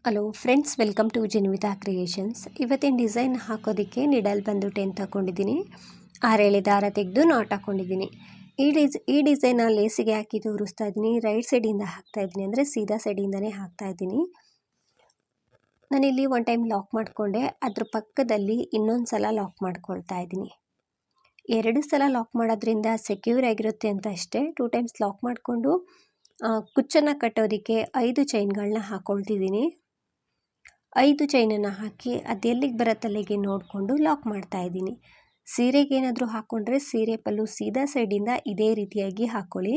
Hello friends, welcome to Jinvitha creations. ಇವತ್ತಿನ design ಹಾಕೋದಕ್ಕೆ needle ಬಂದು 10 ತಗೊಂಡಿದ್ದೀನಿ. 6 ಎಳೆ ದಾರ ತೆಗೆದು ನಾಟ್ ಹಾಕ್ಕೊಂಡಿದ್ದೀನಿ. ಈ ಡಿಸೈನ ಲೇಸಿಗೆ ಹಾಕಿ ತೋರಿಸ್ತಾ ಇದ್ದೀನಿ. ರೈಟ್ ಸೈಡಿಂದ ಹಾಕ್ತಾ ಇದ್ದೀನಿ, ಅಂದರೆ ಸೀದಾ ಸೈಡಿಂದನೇ ಹಾಕ್ತಾ ಇದ್ದೀನಿ. ನಾನಿಲ್ಲಿ ಒನ್ ಟೈಮ್ ಲಾಕ್ ಮಾಡಿಕೊಂಡೆ, ಅದ್ರ ಪಕ್ಕದಲ್ಲಿ ಇನ್ನೊಂದು ಸಲ ಲಾಕ್ ಮಾಡ್ಕೊಳ್ತಾ ಇದ್ದೀನಿ. 2 ಸಲ ಲಾಕ್ ಮಾಡೋದ್ರಿಂದ ಸೆಕ್ಯೂರ್ ಆಗಿರುತ್ತೆ ಅಂತ ಅಷ್ಟೇ. 2 ಟೈಮ್ಸ್ ಲಾಕ್ ಮಾಡಿಕೊಂಡು ಕುಚ್ಚನ್ನು ಕಟ್ಟೋದಕ್ಕೆ 5 ಚೈನ್ಗಳನ್ನ ಹಾಕ್ಕೊಳ್ತಿದ್ದೀನಿ. 5 ಚೈನನ್ನು ಹಾಕಿ ಅದು ಎಲ್ಲಿಗೆ ಬರುತ್ತೆ ಅಲ್ಲಿಗೆ ನೋಡಿಕೊಂಡು ಲಾಕ್ ಮಾಡ್ತಾ ಇದ್ದೀನಿ. ಸೀರೆಗೆ ಏನಾದರೂ ಹಾಕ್ಕೊಂಡ್ರೆ ಸೀರೆ ಪಲ್ಲು ಸೀದಾ ಸೈಡಿಂದ ಇದೇ ರೀತಿಯಾಗಿ ಹಾಕ್ಕೊಳ್ಳಿ.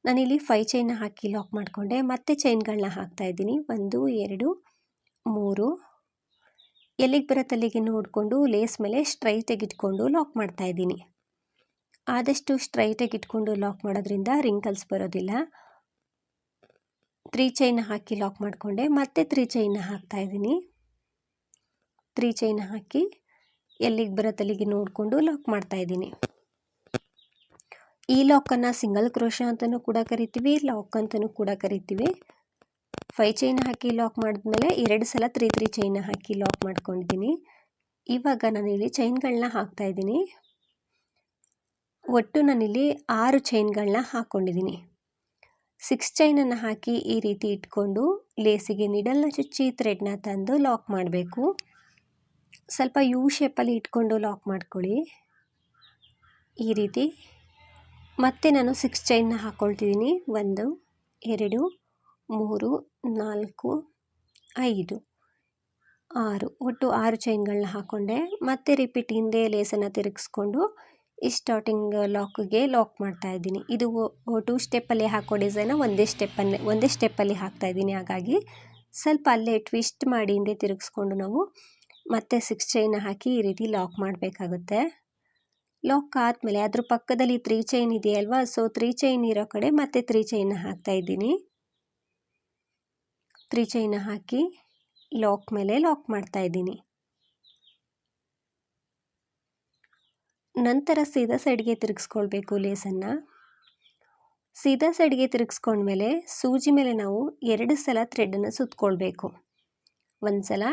ನಾನಿಲ್ಲಿ 5 ಚೈನ ಹಾಕಿ ಲಾಕ್ ಮಾಡಿಕೊಂಡೆ. ಮತ್ತೆ ಚೈನ್ಗಳನ್ನ ಹಾಕ್ತಾ ಇದ್ದೀನಿ. 1 2 3 ಎಲ್ಲಿಗೆ ಬರುತ್ತೆ ಅಲ್ಲಿಗೆ ನೋಡಿಕೊಂಡು ಲೇಸ್ ಮೇಲೆ ಸ್ಟ್ರೈಟಾಗಿ ಇಟ್ಕೊಂಡು ಲಾಕ್ ಮಾಡ್ತಾ ಇದ್ದೀನಿ. ಆದಷ್ಟು ಸ್ಟ್ರೈಟಾಗಿ ಇಟ್ಕೊಂಡು ಲಾಕ್ ಮಾಡೋದ್ರಿಂದ ರಿಂಕಲ್ಸ್ ಬರೋದಿಲ್ಲ. 3 ಚೈನ್ ಹಾಕಿ ಲಾಕ್ ಮಾಡಿಕೊಂಡೆ. ಮತ್ತೆ 3 ಚೈನ್ ಹಾಕ್ತಾ ಇದ್ದೀನಿ. 3 ಚೈನ್ ಹಾಕಿ ಎಲ್ಲಿಗೆ ಬರುತ್ತೆ ಅಲ್ಲಿಗೆ ನೋಡಿಕೊಂಡು ಲಾಕ್ ಮಾಡ್ತಾ ಇದ್ದೀನಿ. ಈ ಲಾಕನ್ನು ಸಿಂಗಲ್ ಕ್ರೋಶಾ ಅಂತಲೂ ಕೂಡ ಕರಿತೀವಿ, ಲಾಕ್ ಅಂತಲೂ ಕೂಡ ಕರಿತೀವಿ. 5 ಚೈನ್ ಹಾಕಿ ಲಾಕ್ ಮಾಡಿದ್ಮೇಲೆ 2 ಸಲ 3 ಚೈನ್ ಹಾಕಿ ಲಾಕ್ ಮಾಡ್ಕೊಂಡಿದ್ದೀನಿ. ಇವಾಗ ನಾನಿಲ್ಲಿ ಚೈನ್ಗಳನ್ನ ಹಾಕ್ತಾ ಇದ್ದೀನಿ. ಒಟ್ಟು ನಾನಿಲ್ಲಿ 6 ಚೈನ್ಗಳನ್ನ ಹಾಕ್ಕೊಂಡಿದ್ದೀನಿ. 6 ಚೈನನ್ನು ಹಾಕಿ ಈ ರೀತಿ ಇಟ್ಕೊಂಡು ಲೇಸಿಗೆ ನಿಡಲ್ನ ಚುಚ್ಚಿ ಥ್ರೆಡ್ನ ತಂದು ಲಾಕ್ ಮಾಡಬೇಕು. ಸ್ವಲ್ಪ ಯು ಶೇಪಲ್ಲಿ ಇಟ್ಕೊಂಡು ಲಾಕ್ ಮಾಡ್ಕೊಳ್ಳಿ ಈ ರೀತಿ. ಮತ್ತೆ ನಾನು 6 ಚೈನ್ನ ಹಾಕ್ಕೊಳ್ತಿದ್ದೀನಿ. 1 2 3 4 5 6 ಒಟ್ಟು 6 ಚೈನ್ಗಳನ್ನ ಹಾಕ್ಕೊಂಡೆ. ಮತ್ತೆ ರಿಪೀಟ್ ಹಿಂದೆ ಲೇಸನ್ನು ತಿರುಗಿಸ್ಕೊಂಡು ಈ ಸ್ಟಾರ್ಟಿಂಗ್ ಲಾಕ್ಗೆ ಲಾಕ್ ಮಾಡ್ತಾ ಇದ್ದೀನಿ. ಇದು 2 ಸ್ಟೆಪ್ಪಲ್ಲಿ ಹಾಕೋ ಡಿಸೈನ ಒಂದೇ ಸ್ಟೆಪ್ಪಲ್ಲಿ ಹಾಕ್ತಾ ಇದ್ದೀನಿ. ಹಾಗಾಗಿ ಸ್ವಲ್ಪ ಅಲ್ಲೇ ಟ್ವಿಸ್ಟ್ ಮಾಡಿ ಹಿಂದೆ ತಿರುಗಿಸ್ಕೊಂಡು ನಾವು ಮತ್ತೆ 6 ಚೈನ್ ಹಾಕಿ ಈ ರೀತಿ ಲಾಕ್ ಮಾಡಬೇಕಾಗುತ್ತೆ. ಲಾಕ್ ಆದಮೇಲೆ ಅದ್ರ ಪಕ್ಕದಲ್ಲಿ 3 ಚೈನ್ ಇದೆಯಲ್ವಾ, ಸೊ 3 ಚೈನ್ ಇರೋ ಕಡೆ ಮತ್ತೆ 3 ಚೈನ್ ಹಾಕ್ತಾ ಇದ್ದೀನಿ. 3 ಚೈನ್ ಹಾಕಿ ಲಾಕ್ ಮೇಲೆ ಲಾಕ್ ಮಾಡ್ತಾ ಇದ್ದೀನಿ. ನಂತರ ಸೀದಾ ಸೈಡ್ಗೆ ತಿರುಗಿಸ್ಕೊಳ್ಬೇಕು ಲೇಸನ್ನು. ಸೀದಾ ಸೈಡ್ಗೆ ತಿರುಗಿಸ್ಕೊಂಡ್ಮೇಲೆ ಸೂಜಿ ಮೇಲೆ ನಾವು 2 ಸಲ ಥ್ರೆಡನ್ನು ಸುತ್ತಕೊಳ್ಬೇಕು. 1 ಸಲ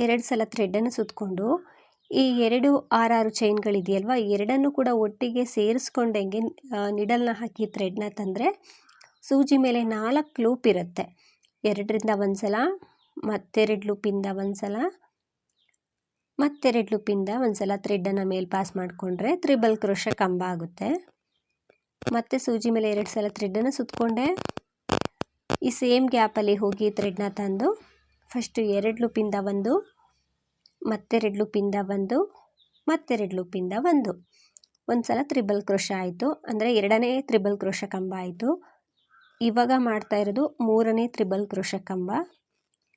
2 ಸಲ ಥ್ರೆಡನ್ನು ಸುತ್ತಕೊಂಡು ಈ 2 6 ಚೈನ್ಗಳಿದೆಯಲ್ವ, ಎರಡನ್ನೂ ಕೂಡ ಒಟ್ಟಿಗೆ ಸೇರಿಸ್ಕೊಂಡಂಗೆ ನಿಡಲ್ನ ಹಾಕಿ ಥ್ರೆಡ್ನ ತಂದರೆ ಸೂಜಿ ಮೇಲೆ 4 ಲೂಪ್ ಇರುತ್ತೆ. 2ರಿಂದ 1 ಸಲ, ಮತ್ತೆರಡು ಲೂಪಿಂದ 1 ಸಲ, ಮತ್ತೆರಡು ಲೂಪಿಂದ 1 ಸಲ ಥ್ರೆಡನ್ನು ಮೇಲೆ ಪಾಸ್ ಮಾಡಿಕೊಂಡ್ರೆ ತ್ರಿಬಲ್ ಕ್ರೋಶಾ ಕಂಬ ಆಗುತ್ತೆ. ಮತ್ತೆ ಸೂಜಿ ಮೇಲೆ 2 ಸಲ ಥ್ರೆಡನ್ನು ಸುತ್ತಕೊಂಡೆ ಈ ಸೇಮ್ ಗ್ಯಾಪಲ್ಲಿ ಹೋಗಿ ಥ್ರೆಡ್ನ ತಂದು ಫಸ್ಟು 2 ಲೂಪಿಂದ 1, ಮತ್ತೆರಡು ಲೂಪಿಂದ 1, ಮತ್ತೆರಡು ಲೂಪಿಂದ 1 ಸಲ ತ್ರಿಬಲ್ ಕ್ರೋಶಾ ಆಯಿತು. ಅಂದರೆ 2ನೇ ತ್ರಿಬಲ್ ಕ್ರೋಶಾ ಕಂಬ ಆಯಿತು. ಇವಾಗ ಮಾಡ್ತಾ ಇರೋದು 3ನೇ ತ್ರಿಬಲ್ ಕ್ರೋಶಾ ಕಂಬ.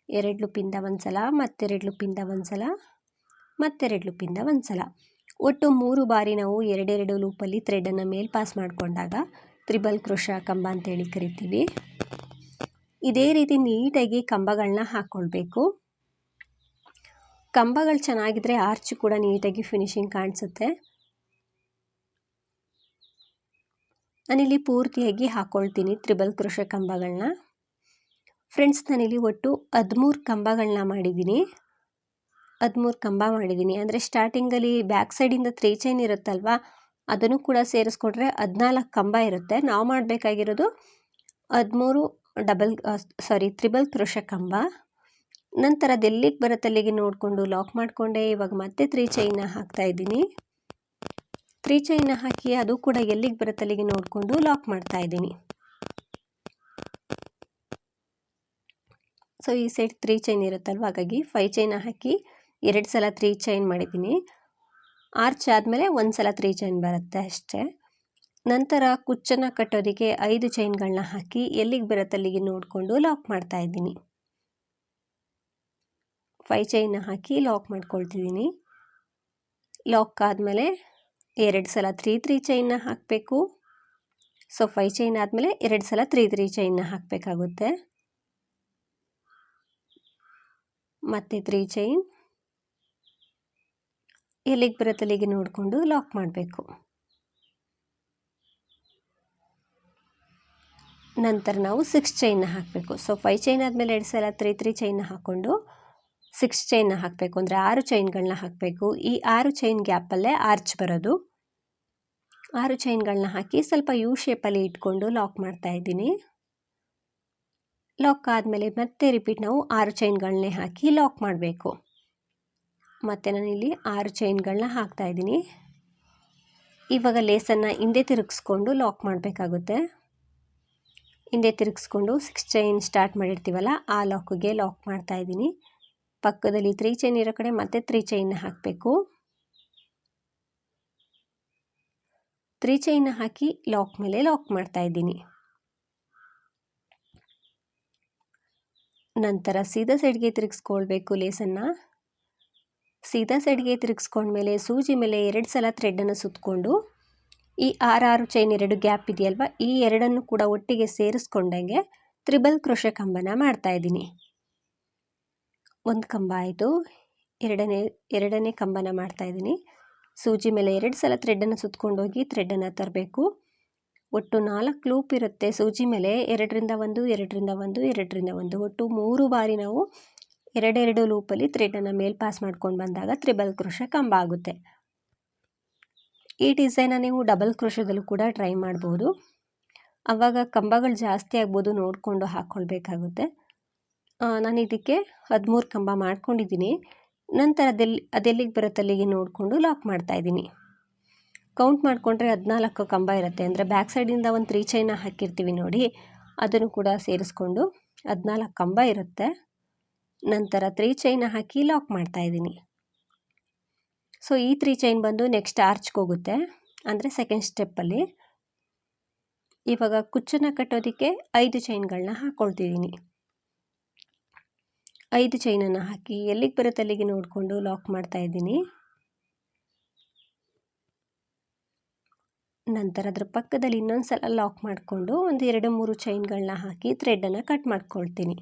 2 ಲೂಪಿಂದ 1 ಸಲ, ಮತ್ತೆರಡು ಲೂಪಿಂದ 1 ಸಲ, ಮತ್ತೆರಡು ಲೂಪಿಂದ 1 ಸಲ, ಒಟ್ಟು 3 ಬಾರಿ ನಾವು 2 ಲೂಪಲ್ಲಿ ಥ್ರೆಡನ್ನು ಮೇಲೆ ಪಾಸ್ ಮಾಡಿಕೊಂಡಾಗ ತ್ರಿಬಲ್ ಕ್ರೋಶಾ ಕಂಬ ಅಂತೇಳಿ ಕರಿತೀವಿ. ಇದೇ ರೀತಿ ನೀಟಾಗಿ ಕಂಬಗಳನ್ನ ಹಾಕ್ಕೊಳ್ಬೇಕು. ಕಂಬಗಳು ಚೆನ್ನಾಗಿದ್ರೆ ಆರ್ಚ್ ಕೂಡ ನೀಟಾಗಿ ಫಿನಿಶಿಂಗ್ ಕಾಣಿಸುತ್ತೆ. ನಾನಿಲ್ಲಿ ಪೂರ್ತಿಯಾಗಿ ಹಾಕ್ಕೊಳ್ತೀನಿ ತ್ರಿಬಲ್ ಕ್ರೋಶಾ ಕಂಬಗಳನ್ನ. ಫ್ರೆಂಡ್ಸ್, ನಾನಿಲ್ಲಿ ಒಟ್ಟು 13 ಕಂಬಗಳನ್ನ ಮಾಡಿದ್ದೀನಿ. 13 ಕಂಬ ಮಾಡಿದ್ದೀನಿ. ಅಂದರೆ ಸ್ಟಾರ್ಟಿಂಗಲ್ಲಿ ಬ್ಯಾಕ್ ಸೈಡಿಂದ 3 ಚೈನ್ ಇರುತ್ತಲ್ವ, ಅದನ್ನು ಕೂಡ ಸೇರಿಸ್ಕೊಂಡ್ರೆ 14 ಕಂಬ ಇರುತ್ತೆ. ನಾವು ಮಾಡಬೇಕಾಗಿರೋದು 13 ತ್ರಿಬಲ್ ಕ್ರೋಶಾ ಕಂಬ. ನಂತರ ಅದೆಲ್ಲಿಗೆ ಬರುತ್ತೆ ಅಲ್ಲಿಗೆ ನೋಡಿಕೊಂಡು ಲಾಕ್ ಮಾಡಿಕೊಂಡೆ. ಇವಾಗ ಮತ್ತೆ 3 ಚೈನ ಹಾಕ್ತಾ ಇದ್ದೀನಿ. 3 ಚೈನ ಹಾಕಿ ಅದು ಕೂಡ ಎಲ್ಲಿಗೆ ಬರುತ್ತೆ ಅಲ್ಲಿಗೆ ನೋಡಿಕೊಂಡು ಲಾಕ್ ಮಾಡ್ತಾ ಇದ್ದೀನಿ. ಸೊ ಈ ಸೈಡ್ 3 ಚೈನ್ ಇರುತ್ತಲ್ವ, ಹಾಗಾಗಿ 5 ಚೈನ ಹಾಕಿ 2 ಸಲ 3 ಚೈನ್ ಮಾಡಿದ್ದೀನಿ. ಆರ್ಚ್ ಆದಮೇಲೆ 1 ಸಲ 3 ಚೈನ್ ಬರುತ್ತೆ ಅಷ್ಟೇ. ನಂತರ ಕುಚ್ಚನ್ನು ಕಟ್ಟೋದಕ್ಕೆ 5 ಚೈನ್ಗಳನ್ನ ಹಾಕಿ ಎಲ್ಲಿಗೆ ಬರುತ್ತೆ ಅಲ್ಲಿಗೆ ನೋಡಿಕೊಂಡು ಲಾಕ್ ಮಾಡ್ತಾ ಇದ್ದೀನಿ. 5 ಚೈನ ಹಾಕಿ ಲಾಕ್ ಮಾಡ್ಕೊಳ್ತಿದ್ದೀನಿ. ಲಾಕ್ ಆದಮೇಲೆ 2 ಸಲ 3 ಚೈನ್ನ ಹಾಕಬೇಕು. ಸೊ 5 ಚೈನ್ ಆದಮೇಲೆ 2 ಸಲ 3 ಚೈನ್ನ ಹಾಕಬೇಕಾಗುತ್ತೆ. ಮತ್ತೆ 3 ಚೈನ್ ಎಲ್ಲಿಗೆ ಬರುತ್ತೆ ಅಲ್ಲಿಗೆ ನೋಡಿಕೊಂಡು ಲಾಕ್ ಮಾಡಬೇಕು. ನಂತರ ನಾವು 6 ಚೈನ್ನ ಹಾಕಬೇಕು. ಸೊ 5 ಚೈನ್ ಆದಮೇಲೆ 2 ಸಲ 3 3 ಚೈನ್ನ ಹಾಕ್ಕೊಂಡು 6 ಚೈನ್ನ ಹಾಕಬೇಕು, ಅಂದರೆ 6 ಚೈನ್ಗಳನ್ನ ಹಾಕಬೇಕು. ಈ 6 ಚೈನ್ ಗ್ಯಾಪಲ್ಲೇ ಆರ್ಚ್ ಬರೋದು. 6 ಚೈನ್ಗಳನ್ನ ಹಾಕಿ ಸ್ವಲ್ಪ ಯು ಶೇಪಲ್ಲಿ ಇಟ್ಕೊಂಡು ಲಾಕ್ ಮಾಡ್ತಾ ಇದ್ದೀನಿ. ಲಾಕ್ ಆದಮೇಲೆ ಮತ್ತೆ ರಿಪೀಟ್ ನಾವು 6 ಚೈನ್ಗಳನ್ನೇ ಹಾಕಿ ಲಾಕ್ ಮಾಡಬೇಕು. ಮತ್ತು ನಾನಿಲ್ಲಿ 6 ಚೈನ್ಗಳನ್ನ ಹಾಕ್ತಾ ಇದ್ದೀನಿ. ಇವಾಗ ಲೇಸನ್ನು ಹಿಂದೆ ತಿರುಗಿಸ್ಕೊಂಡು ಲಾಕ್ ಮಾಡಬೇಕಾಗುತ್ತೆ. ಹಿಂದೆ ತಿರುಗಿಸ್ಕೊಂಡು 6 ಚೈನ್ ಸ್ಟಾರ್ಟ್ ಮಾಡಿರ್ತೀವಲ್ಲ ಆ ಲಾಕ್ಗೆ ಲಾಕ್ ಮಾಡ್ತಾ ಇದ್ದೀನಿ. ಪಕ್ಕದಲ್ಲಿ 3 ಚೈನ್ ಇರೋ ಕಡೆ ಮತ್ತೆ 3 ಚೈನ್ನ ಹಾಕಬೇಕು. 3 ಚೈನ್ನ ಹಾಕಿ ಲಾಕ್ ಮೇಲೆ ಲಾಕ್ ಮಾಡ್ತಾ ಇದ್ದೀನಿ. ನಂತರ ಸೀದಾ ಸೈಡ್ಗೆ ತಿರುಗಿಸ್ಕೊಳ್ಬೇಕು ಲೇಸನ್ನು. ಸೀದಾ ಸೈಡ್ಗೆ ತಿರುಗಿಸ್ಕೊಂಡ್ಮೇಲೆ ಸೂಜಿ ಮೇಲೆ 2 ಸಲ ಥ್ರೆಡನ್ನು ಸುತ್ತಕೊಂಡು ಈ 6 ಚೈನ್ 2 ಗ್ಯಾಪ್ ಇದೆಯಲ್ವ, ಈ ಎರಡನ್ನು ಕೂಡ ಒಟ್ಟಿಗೆ ಸೇರಿಸ್ಕೊಂಡಂಗೆ ತ್ರಿಬಲ್ ಕ್ರೋಶೆ ಕಂಬನ ಮಾಡ್ತಾ ಇದ್ದೀನಿ. ಒಂದು ಕಂಬ ಆಯಿತು. ಎರಡನೇ ಕಂಬನ ಮಾಡ್ತಾ ಇದ್ದೀನಿ. ಸೂಜಿ ಮೇಲೆ 2 ಸಲ ಥ್ರೆಡನ್ನು ಸುತ್ತಕೊಂಡೋಗಿ ಥ್ರೆಡನ್ನು ತರಬೇಕು. ಒಟ್ಟು 4 ಲೂಪ್ ಇರುತ್ತೆ ಸೂಜಿ ಮೇಲೆ. 2ರಿಂದ 1 2ರಿಂದ 1 2ರಿಂದ 1 ಒಟ್ಟು 3 ಬಾರಿ ನಾವು 2 ಲೂಪಲ್ಲಿ ಥ್ರೆಡನ್ನು ಮೇಲ್ ಪಾಸ್ ಮಾಡ್ಕೊಂಡು ಬಂದಾಗ ತ್ರಿಬಲ್ ಕ್ರೋಶೆ ಕಂಬ ಆಗುತ್ತೆ. ಈ ಡಿಸೈನ ನೀವು ಡಬಲ್ ಕ್ರೋಶದಲ್ಲೂ ಕೂಡ ಟ್ರೈ ಮಾಡ್ಬೋದು. ಆವಾಗ ಕಂಬಗಳು ಜಾಸ್ತಿ ಆಗ್ಬೋದು, ನೋಡಿಕೊಂಡು ಹಾಕ್ಕೊಳ್ಬೇಕಾಗುತ್ತೆ. ನಾನು ಇದಕ್ಕೆ 13 ಕಂಬ ಮಾಡ್ಕೊಂಡಿದ್ದೀನಿ. ನಂತರ ಅದೆಲ್ಲಿಗೆ ಬರುತ್ತೆ ಅಲ್ಲಿಗೆ ನೋಡಿಕೊಂಡು ಲಾಕ್ ಮಾಡ್ತಾಯಿದ್ದೀನಿ. ಕೌಂಟ್ ಮಾಡಿಕೊಂಡ್ರೆ 14 ಕಂಬ ಇರುತ್ತೆ. ಅಂದರೆ ಬ್ಯಾಕ್ ಸೈಡಿಂದ ಒಂದು 3 ಚೈನ ಹಾಕಿರ್ತೀವಿ ನೋಡಿ, ಅದನ್ನು ಕೂಡ ಸೇರಿಸ್ಕೊಂಡು 14 ಕಂಬ ಇರುತ್ತೆ. ನಂತರ 3 ಚೈನ ಹಾಕಿ ಲಾಕ್ ಮಾಡ್ತಾಯಿದ್ದೀನಿ. ಸೊ ಈ 3 ಚೈನ್ ಬಂದು ನೆಕ್ಸ್ಟ್ ಆರ್ಚ್ಗೆ ಹೋಗುತ್ತೆ, ಅಂದರೆ ಸೆಕೆಂಡ್ ಸ್ಟೆಪ್ಪಲ್ಲಿ. ಇವಾಗ ಕುಚ್ಚನ್ನು ಕಟ್ಟೋದಕ್ಕೆ 5 ಚೈನ್ಗಳನ್ನ ಹಾಕ್ಕೊಳ್ತಿದ್ದೀನಿ. 5 ಚೈನನ್ನು ಹಾಕಿ ಎಲ್ಲಿಗೆ ಬರುತ್ತೆ ಅಲ್ಲಿಗೆ ನೋಡಿಕೊಂಡು ಲಾಕ್ ಮಾಡ್ತಾಯಿದ್ದೀನಿ. ನಂತರ ಅದರ ಪಕ್ಕದಲ್ಲಿ ಇನ್ನೊಂದು ಸಲ ಲಾಕ್ ಮಾಡಿಕೊಂಡು ಒಂದು 2-3 ಚೈನ್ಗಳನ್ನ ಹಾಕಿ ಥ್ರೆಡನ್ನು ಕಟ್ ಮಾಡ್ಕೊಳ್ತೀನಿ.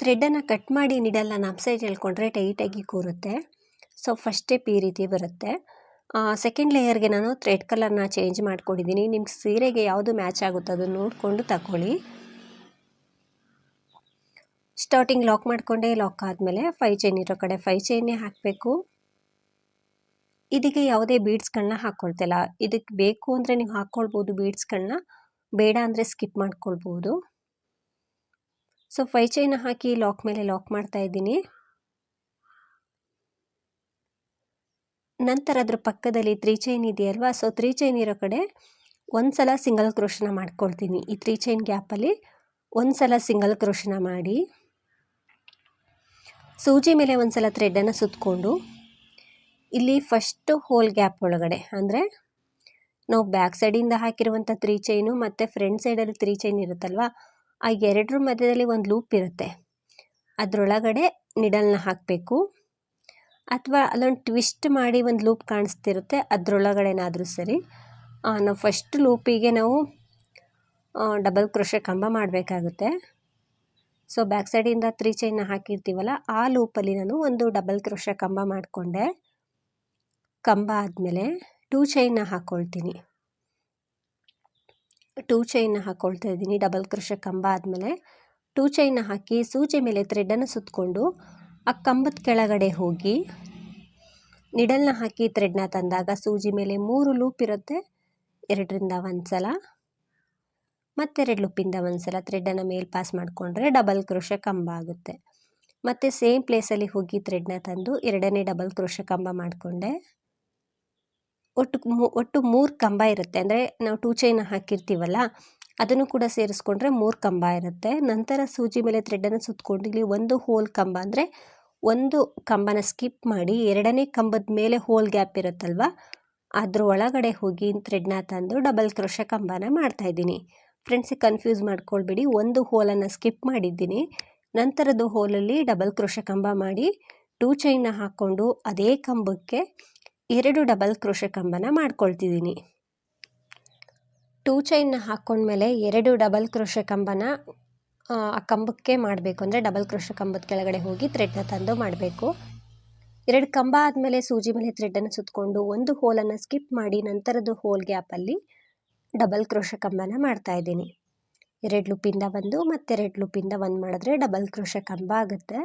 ಥ್ರೆಡನ್ನು ಕಟ್ ಮಾಡಿ ನೀಡಲ್ನ ನಮ್ಮ ಸೈಡ್ ಹೇಳ್ಕೊಂಡ್ರೆ ಟೈಟಾಗಿ ಕೂರುತ್ತೆ. ಸೊ ಫಸ್ಟ್ ಸ್ಟೆಪ್ ಈ ರೀತಿ ಬರುತ್ತೆ. ಸೆಕೆಂಡ್ ಲೇಯರ್ಗೆ ನಾನು ಥ್ರೆಡ್ ಕಲರ್ನ ಚೇಂಜ್ ಮಾಡ್ಕೊಂಡಿದ್ದೀನಿ. ನಿಮ್ಮ ಸೀರೆಗೆ ಯಾವುದು ಮ್ಯಾಚ್ ಆಗುತ್ತೋ ಅದನ್ನು ನೋಡಿಕೊಂಡು ತಗೊಳ್ಳಿ. ಸ್ಟಾರ್ಟಿಂಗ್ ಲಾಕ್ ಮಾಡಿಕೊಂಡೆ, ಲಾಕ್ ಆದಮೇಲೆ 5 ಚೈನ್ ಇರೋ ಕಡೆ 5 ಚೈನ್ನೇ ಹಾಕಬೇಕು. ಇದಕ್ಕೆ ಯಾವುದೇ ಬೀಡ್ಸ್ಗಳನ್ನ ಹಾಕ್ಕೊಳ್ತಿಲ್ಲ. ಇದಕ್ಕೆ ಬೇಕು ಅಂದರೆ ನೀವು ಹಾಕ್ಕೊಳ್ಬೋದು ಬೀಡ್ಸ್ಗಳನ್ನ, ಬೇಡ ಅಂದರೆ ಸ್ಕಿಪ್ ಮಾಡ್ಕೊಳ್ಬೋದು. ಸೊ 5 ಚೈನ ಹಾಕಿ ಲಾಕ್ ಮೇಲೆ ಲಾಕ್ ಮಾಡ್ತಾ ಇದ್ದೀನಿ. ನಂತರ ಅದ್ರ ಪಕ್ಕದಲ್ಲಿ 3 ಚೈನ್ ಇದೆಯಲ್ವಾ, ಸೊ 3 ಚೈನ್ ಇರೋ ಕಡೆ ಒಂದು ಸಲ ಸಿಂಗಲ್ ಕ್ರೋಶನ ಮಾಡ್ಕೊಳ್ತೀನಿ. ಈ 3 ಚೈನ್ ಗ್ಯಾಪಲ್ಲಿ ಒಂದು ಸಲ ಸಿಂಗಲ್ ಕ್ರೋಶನ ಮಾಡಿ ಸೂಜಿ ಮೇಲೆ ಒಂದು ಸಲ ಥ್ರೆಡನ್ನು ಸುತ್ತಕೊಂಡು ಇಲ್ಲಿ ಫಸ್ಟ್ ಹೋಲ್ ಗ್ಯಾಪ್ ಒಳಗಡೆ, ಅಂದರೆ ನಾವು ಬ್ಯಾಕ್ ಸೈಡಿಂದ ಹಾಕಿರುವಂಥ 3 ಚೈನು ಮತ್ತು ಫ್ರಂಟ್ ಸೈಡಲ್ಲಿ 3 ಚೈನ್ ಇರುತ್ತಲ್ವ, ಆ ಎರಡರ ಮಧ್ಯದಲ್ಲಿ ಒಂದು ಲೂಪ್ ಇರುತ್ತೆ, ಅದರೊಳಗಡೆ ನಿಡಲ್ನ ಹಾಕಬೇಕು. ಅಥವಾ ಅಲ್ಲೊಂದು ಟ್ವಿಸ್ಟ್ ಮಾಡಿ ಒಂದು ಲೂಪ್ ಕಾಣಿಸ್ತಿರುತ್ತೆ, ಅದರೊಳಗಡೆನಾದರೂ ಸರಿ. ನಾವು ಫಸ್ಟ್ ಲೂಪಿಗೆ ನಾವು ಡಬಲ್ ಕ್ರೋಶೆ ಕಂಬ ಮಾಡಬೇಕಾಗುತ್ತೆ. ಸೊ ಬ್ಯಾಕ್ ಸೈಡಿಂದ 3 ಚೈನ್ನ ಹಾಕಿರ್ತೀವಲ್ಲ, ಆ ಲೂಪಲ್ಲಿ ನಾನು ಒಂದು ಡಬಲ್ ಕ್ರೋಶೆ ಕಂಬ ಮಾಡಿಕೊಂಡೆ. ಕಂಬ ಆದಮೇಲೆ 2 ಚೈನ್ನ ಹಾಕ್ಕೊಳ್ತೀನಿ. 2 ಚೈನ್ನ ಹಾಕ್ಕೊಳ್ತಾ ಇದ್ದೀನಿ. ಡಬಲ್ ಕ್ರೋಶೆ ಕಂಬ ಆದಮೇಲೆ 2 ಚೈನ್ನ ಹಾಕಿ ಸೂಜಿ ಮೇಲೆ ಥ್ರೆಡನ್ನು ಸುತ್ತಕೊಂಡು ಆ ಕಂಬದ ಕೆಳಗಡೆ ಹೋಗಿ ನಿಡಲ್ನ ಹಾಕಿ ಥ್ರೆಡ್ನ ತಂದಾಗ ಸೂಜಿ ಮೇಲೆ 3 ಲೂಪ್ ಇರುತ್ತೆ. 2ರಿಂದ 1 ಸಲ ಮತ್ತು 2 ಲೂಪಿಂದ 1 ಸಲ ಥ್ರೆಡನ್ನು ಮೇಲ್ ಪಾಸ್ ಮಾಡಿಕೊಂಡ್ರೆ ಡಬಲ್ ಕ್ರೋಶೆ ಕಂಬ ಆಗುತ್ತೆ. ಮತ್ತು ಸೇಮ್ ಪ್ಲೇಸಲ್ಲಿ ಹೋಗಿ ಥ್ರೆಡ್ನ ತಂದು 2ನೇ ಡಬಲ್ ಕ್ರೋಶೆ ಕಂಬ ಮಾಡಿಕೊಂಡೆ. ಒಟ್ಟು 3 ಕಂಬ ಇರುತ್ತೆ. ಅಂದರೆ ನಾವು 2 ಚೈನ ಹಾಕಿರ್ತೀವಲ್ಲ, ಅದನ್ನು ಕೂಡ ಸೇರಿಸ್ಕೊಂಡ್ರೆ 3 ಕಂಬ ಇರುತ್ತೆ. ನಂತರ ಸೂಜಿ ಮೇಲೆ ಥ್ರೆಡನ್ನು ಸುತ್ತಕೊಂಡು ಇಲ್ಲಿ ಒಂದು ಹೋಲ್ ಕಂಬ, ಅಂದರೆ ಒಂದು ಕಂಬನ ಸ್ಕಿಪ್ ಮಾಡಿ 2ನೇ ಕಂಬದ ಮೇಲೆ ಹೋಲ್ ಗ್ಯಾಪ್ ಇರುತ್ತಲ್ವ, ಅದ್ರ ಒಳಗಡೆ ಹೋಗಿ ಥ್ರೆಡ್ನ ತಂದು ಡಬಲ್ ಕ್ರೋಶೆ ಕಂಬನ ಮಾಡ್ತಾಯಿದ್ದೀನಿ. ಫ್ರೆಂಡ್ಸಿಗೆ ಕನ್ಫ್ಯೂಸ್ ಮಾಡ್ಕೊಳ್ಬೇಡಿ, ಒಂದು ಹೋಲನ್ನು ಸ್ಕಿಪ್ ಮಾಡಿದ್ದೀನಿ. ನಂತರದ ಹೋಲಲ್ಲಿ ಡಬಲ್ ಕ್ರೋಶೆ ಕಂಬ ಮಾಡಿ 2 ಚೈನ್ನ ಹಾಕ್ಕೊಂಡು ಅದೇ ಕಂಬಕ್ಕೆ 2 ಡಬಲ್ ಕ್ರೋಶೆ ಕಂಬನ ಮಾಡ್ಕೊಳ್ತಿದ್ದೀನಿ. 2 ಚೈನ್ನ ಹಾಕ್ಕೊಂಡ್ಮೇಲೆ 2 ಡಬಲ್ ಕ್ರೋಶೆ ಕಂಬನ ಆ ಕಂಬಕ್ಕೆ ಮಾಡಬೇಕು. ಅಂದರೆ ಡಬಲ್ ಕ್ರೋಶೆ ಕಂಬದ ಕೆಳಗಡೆ ಹೋಗಿ ಥ್ರೆಡ್ನ ತಂದು ಮಾಡಬೇಕು. 2 ಕಂಬ ಆದಮೇಲೆ ಸೂಜಿ ಮೇಲೆ ಥ್ರೆಡನ್ನು ಸುತ್ತಕೊಂಡು ಒಂದು ಹೋಲನ್ನು ಸ್ಕಿಪ್ ಮಾಡಿ ನಂತರದ ಹೋಲ್ ಗ್ಯಾಪಲ್ಲಿ ಡಬಲ್ ಕ್ರೋಶೆ ಕಂಬನ ಮಾಡ್ತಾ ಇದ್ದೀನಿ. 2 ಲೂಪಿಂದ ಒಂದು ಮತ್ತು 2 ಲೂಪಿಂದ ಒಂದು ಮಾಡಿದ್ರೆ ಡಬಲ್ ಕ್ರೋಶೆ ಕಂಬ ಆಗುತ್ತೆ.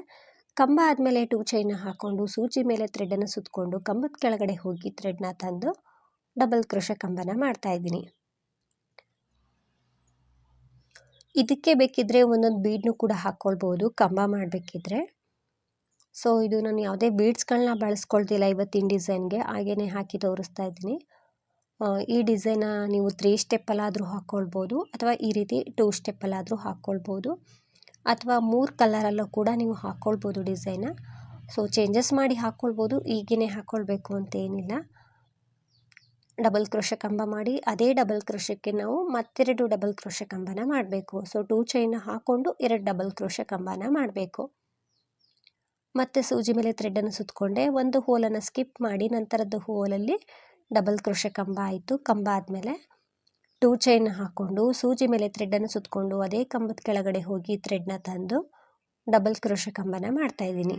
ಕಂಬ ಆದಮೇಲೆ 2 ಚೈನ ಹಾಕ್ಕೊಂಡು ಸೂಜಿ ಮೇಲೆ ಥ್ರೆಡನ್ನು ಸುತ್ತಕೊಂಡು ಕಂಬದ ಕೆಳಗಡೆ ಹೋಗಿ ಥ್ರೆಡ್ನ ತಂದು ಡಬಲ್ ಕ್ರೋಶೆ ಕಂಬನ ಮಾಡ್ತಾ ಇದ್ದೀನಿ. ಇದಕ್ಕೆ ಬೇಕಿದ್ದರೆ ಒಂದೊಂದು ಬೀಡ್ನು ಕೂಡ ಹಾಕ್ಕೊಳ್ಬೋದು ಕಂಬ ಮಾಡಬೇಕಿದ್ರೆ. ಸೊ ಇದು ನಾನು ಯಾವುದೇ ಬೀಡ್ಸ್ಗಳನ್ನ ಬಳಸ್ಕೊಳ್ತಿಲ್ಲ ಇವತ್ತಿನ ಡಿಸೈನ್ಗೆ, ಹಾಗೇ ಹಾಕಿ ತೋರಿಸ್ತಾ ಇದ್ದೀನಿ. ಈ ಡಿಸೈನ ನೀವು 3 ಸ್ಟೆಪ್ಪಲ್ಲಾದರೂ ಹಾಕ್ಕೊಳ್ಬೋದು ಅಥವಾ ಈ ರೀತಿ 2 ಸ್ಟೆಪ್ಪಲ್ಲಾದರೂ ಹಾಕ್ಕೊಳ್ಬೋದು ಅಥವಾ 3 ಕಲರಲ್ಲೂ ಕೂಡ ನೀವು ಹಾಕ್ಕೊಳ್ಬೋದು ಡಿಸೈನ. ಸೊ ಚೇಂಜಸ್ ಮಾಡಿ ಹಾಕ್ಕೊಳ್ಬೋದು, ಈಗೇ ಹಾಕ್ಕೊಳ್ಬೇಕು ಅಂತ ಏನಿಲ್ಲ. ಡಬಲ್ ಕ್ರೋಶೆ ಕಂಬ ಮಾಡಿ ಅದೇ ಡಬಲ್ ಕ್ರೋಶೆಗೆ ನಾವು ಮತ್ತೆರಡು ಡಬಲ್ ಕ್ರೋಶೆ ಕಂಬನ ಮಾಡಬೇಕು. ಸೊ 2 ಚೈನ ಹಾಕ್ಕೊಂಡು 2 ಡಬಲ್ ಕ್ರೋಶೆ ಕಂಬನ ಮಾಡಬೇಕು. ಮತ್ತು ಸೂಜಿ ಮೇಲೆ ಥ್ರೆಡನ್ನು ಸುತ್ತಕೊಂಡೆ ಒಂದು ಹೋಲನ್ನು ಸ್ಕಿಪ್ ಮಾಡಿ ನಂತರದ ಹೋಲಲ್ಲಿ ಡಬಲ್ ಕ್ರೋಶೆ ಕಂಬ ಆಯಿತು. ಕಂಬ ಆದಮೇಲೆ 2 ಚೈನ್ ಹಾಕ್ಕೊಂಡು ಸೂಜಿ ಮೇಲೆ ಥ್ರೆಡನ್ನು ಸುತ್ತಕೊಂಡು ಅದೇ ಕಂಬದ ಕೆಳಗಡೆ ಹೋಗಿ ಥ್ರೆಡ್ನ ತಂದು ಡಬಲ್ ಕ್ರೋಶೆ ಕಂಬನ ಮಾಡ್ತಾಯಿದ್ದೀನಿ.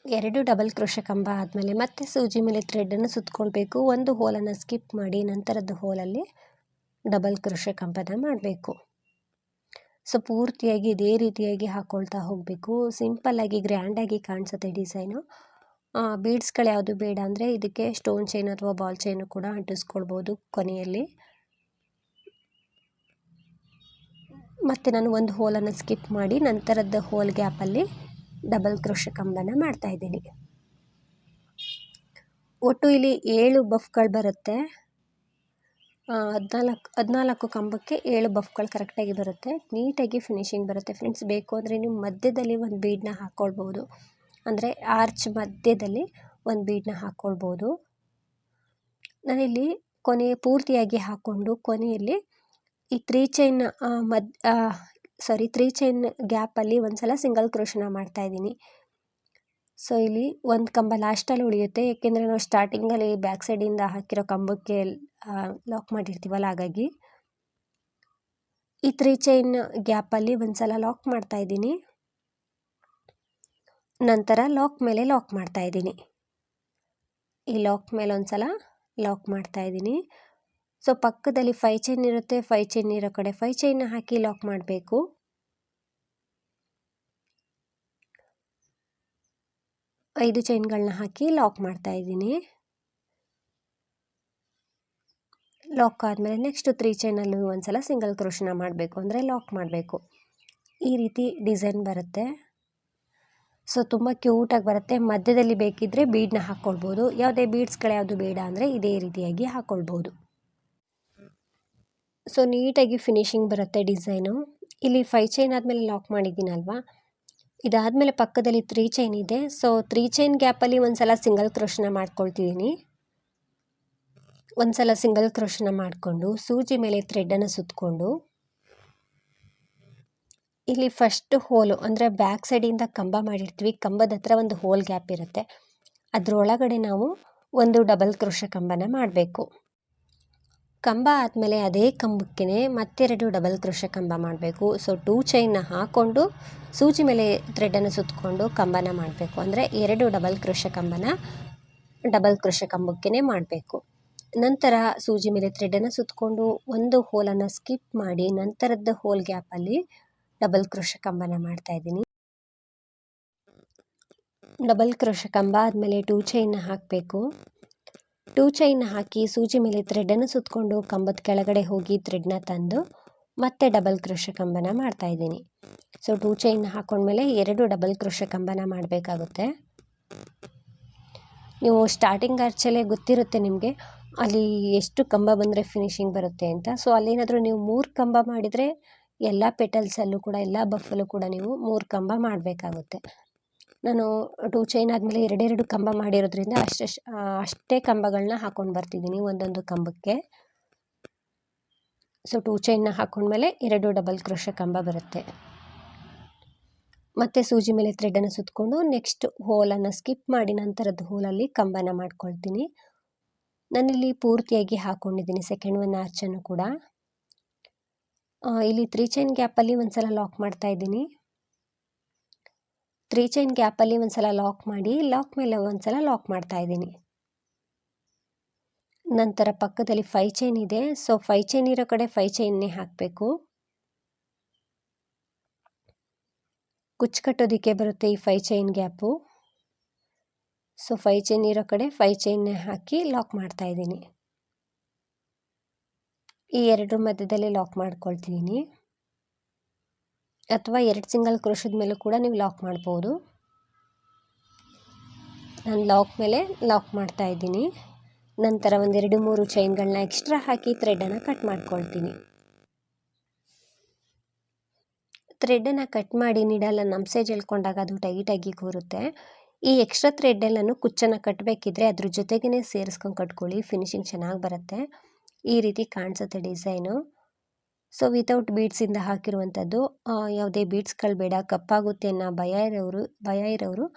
2 ಡಬಲ್ ಕ್ರೋಶೆ ಕಂಬ ಆದಮೇಲೆ ಮತ್ತೆ ಸೂಜಿ ಮೇಲೆ ಥ್ರೆಡನ್ನು ಸುತ್ತಕೊಳ್ಬೇಕು. ಒಂದು ಹೋಲನ್ನು ಸ್ಕಿಪ್ ಮಾಡಿ ನಂತರದ ಹೋಲಲ್ಲಿ ಡಬಲ್ ಕ್ರೋಶೆ ಕಂಬನ ಮಾಡಬೇಕು. ಸೊ ಪೂರ್ತಿಯಾಗಿ ಇದೇ ರೀತಿಯಾಗಿ ಹಾಕ್ಕೊಳ್ತಾ ಹೋಗಬೇಕು. ಸಿಂಪಲ್ಲಾಗಿ ಗ್ರ್ಯಾಂಡಾಗಿ ಕಾಣಿಸುತ್ತೆ ಡಿಸೈನು. ಬೀಡ್ಸ್ಗಳು ಯಾವುದು ಬೇಡ ಅಂದರೆ ಇದಕ್ಕೆ ಸ್ಟೋನ್ ಚೈನ್ ಅಥವಾ ಬಾಲ್ ಚೈನು ಕೂಡ ಅಂಟಿಸ್ಕೊಳ್ಬೋದು ಕೊನೆಯಲ್ಲಿ. ಮತ್ತು ನಾನು ಒಂದು ಹೋಲನ್ನು ಸ್ಕಿಪ್ ಮಾಡಿ ನಂತರದ ಹೋಲ್ ಗ್ಯಾಪಲ್ಲಿ ಡಬಲ್ ಕ್ರೋಶೆ ಕಂಬನ ಮಾಡ್ತಾಯಿದ್ದೀನಿ. ಒಟ್ಟು ಇಲ್ಲಿ 7 ಬಫ್ಗಳು ಬರುತ್ತೆ. 14 ಕಂಬಕ್ಕೆ 7 ಬಫ್ಗಳು ಕರೆಕ್ಟಾಗಿ ಬರುತ್ತೆ. ನೀಟಾಗಿ ಫಿನಿಶಿಂಗ್ ಬರುತ್ತೆ ಫ್ರೆಂಡ್ಸ್. ಬೇಕು ಅಂದರೆ ನೀವು ಮಧ್ಯದಲ್ಲಿ ಒಂದು ಬೀಡನ್ನ ಹಾಕ್ಕೊಳ್ಬೋದು, ಅಂದರೆ ಆರ್ಚ್ ಮಧ್ಯದಲ್ಲಿ ಒಂದು ಬೀಡನ್ನ ಹಾಕ್ಕೊಳ್ಬೋದು. ನಾನಿಲ್ಲಿ ಪೂರ್ತಿಯಾಗಿ ಹಾಕ್ಕೊಂಡು ಕೊನೆಯಲ್ಲಿ ಈ 3 ಚೈನ್ ಗ್ಯಾಪಲ್ಲಿ ಒಂದು ಸಲ ಸಿಂಗಲ್ ಕ್ರೋಶನ ಮಾಡ್ತಾಯಿದ್ದೀನಿ. ಸೊ ಇಲ್ಲಿ ಒಂದು ಕಂಬ ಲಾಸ್ಟಲ್ಲಿ ಉಳಿಯುತ್ತೆ, ಏಕೆಂದರೆ ನಾವು ಸ್ಟಾರ್ಟಿಂಗಲ್ಲಿ ಬ್ಯಾಕ್ ಸೈಡಿಂದ ಹಾಕಿರೋ ಕಂಬಕ್ಕೆ ಲಾಕ್ ಮಾಡಿರ್ತೀವಲ್ಲ, ಹಾಗಾಗಿ ಈ 3 ಚೈನ್ ಗ್ಯಾಪಲ್ಲಿ ಒಂದು ಸಲ ಲಾಕ್ ಮಾಡ್ತಾಯಿದ್ದೀನಿ. ನಂತರ ಲಾಕ್ ಮೇಲೆ ಲಾಕ್ ಮಾಡ್ತಾಯಿದ್ದೀನಿ. ಈ ಲಾಕ್ ಮೇಲೆ ಒಂದು ಸಲ ಲಾಕ್ ಮಾಡ್ತಾಯಿದ್ದೀನಿ. ಸೊ ಪಕ್ಕದಲ್ಲಿ 5 ಚೈನ್ ಇರುತ್ತೆ, 5 ಚೈನ್ ಇರೋ ಕಡೆ 5 ಚೈನ್ನ ಹಾಕಿ ಲಾಕ್ ಮಾಡಬೇಕು. 5 ಚೈನ್ಗಳನ್ನ ಹಾಕಿ ಲಾಕ್ ಮಾಡ್ತಾಯಿದ್ದೀನಿ. ಲಾಕ್ ಆದಮೇಲೆ ನೆಕ್ಸ್ಟ್ 3 ಚೈನಲ್ಲೂ ಒಂದು ಸಲ ಸಿಂಗಲ್ ಕ್ರೋಶನ ಮಾಡಬೇಕು, ಅಂದರೆ ಲಾಕ್ ಮಾಡಬೇಕು. ಈ ರೀತಿ ಡಿಸೈನ್ ಬರುತ್ತೆ. ಸೊ ತುಂಬ ಕ್ಯೂಟಾಗಿ ಬರುತ್ತೆ. ಮಧ್ಯದಲ್ಲಿ ಬೇಕಿದ್ದರೆ ಬೀಡನ್ನ ಹಾಕ್ಕೊಳ್ಬೋದು. ಯಾವುದೇ ಬೀಡ್ಸ್ಗಳು ಯಾವುದು ಬೇಡ ಅಂದರೆ ಇದೇ ರೀತಿಯಾಗಿ ಹಾಕ್ಕೊಳ್ಬೋದು. ಸೊ ನೀಟಾಗಿ ಫಿನಿಶಿಂಗ್ ಬರುತ್ತೆ ಡಿಸೈನು. ಇಲ್ಲಿ 5 ಚೈನ್ ಆದಮೇಲೆ ಲಾಕ್ ಮಾಡಿದ್ದೀನಲ್ವಾ, ಇದಾದಮೇಲೆ ಪಕ್ಕದಲ್ಲಿ 3 ಚೈನ್ ಇದೆ. ಸೊ 3 ಚೈನ್ ಗ್ಯಾಪಲ್ಲಿ ಒಂದು ಸಲ ಸಿಂಗಲ್ ಕ್ರೋಶನ ಮಾಡ್ಕೊಳ್ತಿದ್ದೀನಿ. ಒಂದು ಸಲ ಸಿಂಗಲ್ ಕ್ರೋಶನ ಮಾಡಿಕೊಂಡು ಸೂಜಿ ಮೇಲೆ ಥ್ರೆಡನ್ನು ಸುತ್ತಕೊಂಡು ಇಲ್ಲಿ ಫಸ್ಟ್ ಹೋಲು, ಅಂದರೆ ಬ್ಯಾಕ್ ಸೈಡಿಂದ ಕಂಬ ಮಾಡಿರ್ತೀವಿ, ಕಂಬದ ಹತ್ರ ಒಂದು ಹೋಲ್ ಗ್ಯಾಪ್ ಇರುತ್ತೆ, ಅದರೊಳಗಡೆ ನಾವು ಒಂದು ಡಬಲ್ ಕ್ರೋಶೆ ಕಂಬನ ಮಾಡಬೇಕು. ಕಂಬ ಆದಮೇಲೆ ಅದೇ ಕಂಬಕ್ಕೆ ಮತ್ತೆರಡು ಡಬಲ್ ಕ್ರೋಶೆ ಕಂಬ ಮಾಡಬೇಕು. ಸೊ 2 ಚೈನ್ನ ಹಾಕ್ಕೊಂಡು ಸೂಜಿ ಮೇಲೆ ಥ್ರೆಡನ್ನು ಸುತ್ತಕೊಂಡು ಕಂಬನ ಮಾಡಬೇಕು, ಅಂದರೆ 2 ಡಬಲ್ ಕ್ರೋಶೆ ಕಂಬನ ಡಬಲ್ ಕ್ರೋಶೆ ಕಂಬಕ್ಕೆ ಮಾಡಬೇಕು. ನಂತರ ಸೂಜಿ ಮೇಲೆ ಥ್ರೆಡನ್ನು ಸುತ್ತಕೊಂಡು ಒಂದು ಹೋಲನ್ನು ಸ್ಕಿಪ್ ಮಾಡಿ ನಂತರದ ಹೋಲ್ ಗ್ಯಾಪಲ್ಲಿ ಡಬಲ್ ಕ್ರೋಶೆ ಕಂಬನ ಮಾಡ್ತಾಯಿದ್ದೀನಿ. ಡಬಲ್ ಕ್ರೋಶೆ ಕಂಬ ಆದಮೇಲೆ 2 ಚೈನ್ನ ಹಾಕಬೇಕು. 2 ಚೈನ್ ಹಾಕಿ ಸೂಜಿ ಮೇಲೆ ಥ್ರೆಡನ್ನು ಸುತ್ತಕೊಂಡು ಕಂಬದ ಕೆಳಗಡೆ ಹೋಗಿ ಥ್ರೆಡ್ನ ತಂದು ಮತ್ತೆ ಡಬಲ್ ಕ್ರೋಶೆ ಕಂಬನ ಮಾಡ್ತಾಯಿದ್ದೀನಿ. ಸೊ 2 ಚೈನ್ ಹಾಕೊಂಡ್ಮೇಲೆ 2 ಡಬಲ್ ಕ್ರೋಶೆ ಕಂಬನ ಮಾಡಬೇಕಾಗುತ್ತೆ. ನೀವು ಸ್ಟಾರ್ಟಿಂಗ್ ಆರ್ಚಲ್ಲೇ ಗೊತ್ತಿರುತ್ತೆ ನಿಮಗೆ ಅಲ್ಲಿ ಎಷ್ಟು ಕಂಬ ಬಂದರೆ ಫಿನಿಶಿಂಗ್ ಬರುತ್ತೆ ಅಂತ. ಸೊ ಅಲ್ಲೇನಾದರೂ ನೀವು 3 ಕಂಬ ಮಾಡಿದರೆ ಎಲ್ಲ ಪೆಟಲ್ಸಲ್ಲೂ ಕೂಡ ಎಲ್ಲ ಬಫಲ್ಲೂ ಕೂಡ ನೀವು 3 ಕಂಬ ಮಾಡಬೇಕಾಗುತ್ತೆ. ನಾನು 2 ಚೈನ್ ಆದಮೇಲೆ 2 ಕಂಬ ಮಾಡಿರೋದ್ರಿಂದ ಅಷ್ಟೇ ಕಂಬಗಳನ್ನ ಹಾಕ್ಕೊಂಡು ಬರ್ತಿದ್ದೀನಿ ಒಂದೊಂದು ಕಂಬಕ್ಕೆ. ಸೊ 2 ಚೈನ್ನ ಹಾಕೊಂಡ್ಮೇಲೆ 2 ಡಬಲ್ ಕ್ರೋಶೆ ಕಂಬ ಬರುತ್ತೆ. ಮತ್ತು ಸೂಜಿ ಮೇಲೆ ಥ್ರೆಡನ್ನು ಸುತ್ತಕೊಂಡು ನೆಕ್ಸ್ಟ್ ಹೋಲನ್ನು ಸ್ಕಿಪ್ ಮಾಡಿ ನಂತರದ ಹೋಲಲ್ಲಿ ಕಂಬನ ಮಾಡ್ಕೊಳ್ತೀನಿ. ನಾನಿಲ್ಲಿ ಪೂರ್ತಿಯಾಗಿ ಹಾಕ್ಕೊಂಡಿದ್ದೀನಿ ಸೆಕೆಂಡ್ ಒನ್ ಆರ್ಚನ್ನು ಕೂಡ. ಇಲ್ಲಿ 3 ಚೈನ್ ಗ್ಯಾಪಲ್ಲಿ ಒಂದು ಸಲ ಲಾಕ್ ಮಾಡ್ತಾಯಿದ್ದೀನಿ. 3 ಚೈನ್ ಗ್ಯಾಪಲ್ಲಿ ಒಂದು ಸಲ ಲಾಕ್ ಮಾಡಿ, ಲಾಕ್ ಮೇಲೆ ಒಂದು ಸಲ ಲಾಕ್ ಮಾಡ್ತಾ ಇದ್ದೀನಿ. ನಂತರ ಪಕ್ಕದಲ್ಲಿ 5 ಚೈನ್ ಇದೆ. ಸೊ 5 ಚೈನ್ ಇರೋ ಕಡೆ 5 ಚೈನ್ನೇ ಹಾಕಬೇಕು. ಕುಚ್ಚು ಕಟ್ಟೋದಕ್ಕೆ ಬರುತ್ತೆ ಈ 5 ಚೈನ್ ಗ್ಯಾಪು. ಸೊ 5 ಚೈನ್ ಇರೋ ಕಡೆ 5 ಚೈನ್ನೇ ಹಾಕಿ ಲಾಕ್ ಮಾಡ್ತಾ ಇದ್ದೀನಿ. ಈ ಎರಡರ ಮಧ್ಯದಲ್ಲಿ ಲಾಕ್ ಮಾಡ್ಕೊಳ್ತಿದ್ದೀನಿ, ಅಥವಾ 2 ಸಿಂಗಲ್ ಕ್ರೋಶದ ಮೇಲೂ ಕೂಡ ನೀವು ಲಾಕ್ ಮಾಡ್ಬೋದು. ನಾನು ಲಾಕ್ ಮೇಲೆ ಲಾಕ್ ಮಾಡ್ತಾ ಇದ್ದೀನಿ. ನಂತರ ಒಂದು 2-3 ಚೈನ್ಗಳನ್ನ ಎಕ್ಸ್ಟ್ರಾ ಹಾಕಿ ಥ್ರೆಡನ್ನು ಕಟ್ ಮಾಡ್ಕೊಳ್ತೀನಿ. ಥ್ರೆಡನ್ನು ಕಟ್ ಮಾಡಿ ನೀಡಲನ್ನು ನಮ್ಸೇಜ್ ಎಳ್ಕೊಂಡಾಗ ಅದು ಟೈಟಾಗಿ ಕೂರುತ್ತೆ. ಈ ಎಕ್ಸ್ಟ್ರಾ ಥ್ರೆಡ್ ಎಲ್ಲನೂ ಕುಚ್ಚನ್ನು ಕಟ್ಟಬೇಕಿದ್ರೆ ಅದ್ರ ಜೊತೆಗೇ ಸೇರಿಸ್ಕೊಂಡು ಕಟ್ಕೊಳ್ಳಿ, ಫಿನಿಶಿಂಗ್ ಚೆನ್ನಾಗಿ ಬರುತ್ತೆ. ಈ ರೀತಿ ಕಾಣಿಸುತ್ತೆ ಡಿಸೈನು. ಸೊ ವಿತೌಟ್ ಬೀಡ್ಸಿಂದ ಹಾಕಿರುವಂಥದ್ದು. ಯಾವುದೇ ಬೀಡ್ಸ್ಗಳು ಬೇಡ, ಕಪ್ಪಾಗುತ್ತೆ ಅನ್ನೋ ಭಯ ಇರೋರು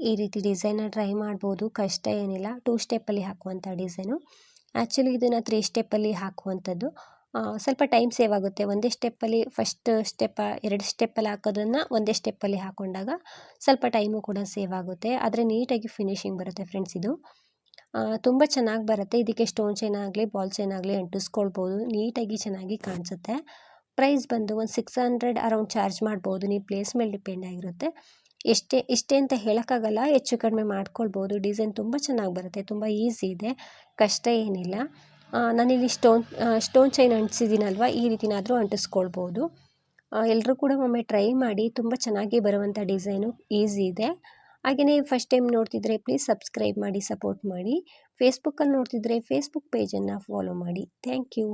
ಈ ರೀತಿ ಡಿಸೈನ್ನ ಟ್ರೈ ಮಾಡ್ಬೋದು. ಕಷ್ಟ ಏನಿಲ್ಲ. 2 ಸ್ಟೆಪ್ಪಲ್ಲಿ ಹಾಕುವಂಥ ಡಿಸೈನು. ಆ್ಯಕ್ಚುಲಿ ಇದನ್ನು 3 ಸ್ಟೆಪ್ಪಲ್ಲಿ ಹಾಕುವಂಥದ್ದು. ಸ್ವಲ್ಪ ಟೈಮ್ ಸೇವ್ ಆಗುತ್ತೆ. ಒಂದೇ ಸ್ಟೆಪ್ಪಲ್ಲಿ ಫಸ್ಟ್ ಸ್ಟೆಪ್ 2 ಸ್ಟೆಪ್ಪಲ್ಲಿ ಹಾಕೋದನ್ನು ಒಂದೇ ಸ್ಟೆಪ್ಪಲ್ಲಿ ಹಾಕೊಂಡಾಗ ಸ್ವಲ್ಪ ಟೈಮು ಕೂಡ ಸೇವ್ ಆಗುತ್ತೆ. ಆದರೆ ನೀಟಾಗಿ ಫಿನಿಶಿಂಗ್ ಬರುತ್ತೆ ಫ್ರೆಂಡ್ಸ್. ಇದು ತುಂಬ ಚೆನ್ನಾಗಿ ಬರುತ್ತೆ. ಇದಕ್ಕೆ ಸ್ಟೋನ್ ಚೈನ್ ಆಗಲಿ ಬಾಲ್ ಚೈನ್ ಆಗಲಿ ಅಂಟಿಸ್ಕೊಳ್ಬೋದು. ನೀಟಾಗಿ ಚೆನ್ನಾಗಿ ಕಾಣಿಸುತ್ತೆ. ಪ್ರೈಸ್ ಬಂದು ಒಂದು 600 ಅರೌಂಡ್ ಚಾರ್ಜ್ ಮಾಡ್ಬೋದು. ನೀವು ಪ್ಲೇಸ್ ಮೇಲೆ ಡಿಪೆಂಡ್ ಆಗಿರುತ್ತೆ. ಇಷ್ಟೇ ಅಂತ ಹೇಳೋಕ್ಕಾಗಲ್ಲ, ಹೆಚ್ಚು ಕಡಿಮೆ ಮಾಡ್ಕೊಳ್ಬೋದು. ಡಿಸೈನ್ ತುಂಬ ಚೆನ್ನಾಗಿ ಬರುತ್ತೆ, ತುಂಬ ಈಸಿ ಇದೆ, ಕಷ್ಟ ಏನಿಲ್ಲ. ನಾನಿಲ್ಲಿ ಸ್ಟೋನ್ ಚೈನ್ ಅಂಟಿಸಿದ್ದೀನಲ್ವ, ಈ ರೀತಿನಾದರೂ ಅಂಟಿಸ್ಕೊಳ್ಬೋದು. ಎಲ್ಲರೂ ಕೂಡ ಒಮ್ಮೆ ಟ್ರೈ ಮಾಡಿ, ತುಂಬ ಚೆನ್ನಾಗಿ ಬರುವಂಥ ಡಿಸೈನು, ಈಸಿ ಇದೆ. ಹಾಗೆಯೇ ಫಸ್ಟ್ ಟೈಮ್ ನೋಡ್ತಿದ್ರೆ ಪ್ಲೀಸ್ ಸಬ್ಸ್ಕ್ರೈಬ್ ಮಾಡಿ, ಸಪೋರ್ಟ್ ಮಾಡಿ. ಫೇಸ್ಬುಕ್ಕಲ್ಲಿ ನೋಡ್ತಿದ್ರೆ ಫೇಸ್ಬುಕ್ ಪೇಜನ್ನು ಫಾಲೋ ಮಾಡಿ. Thank you.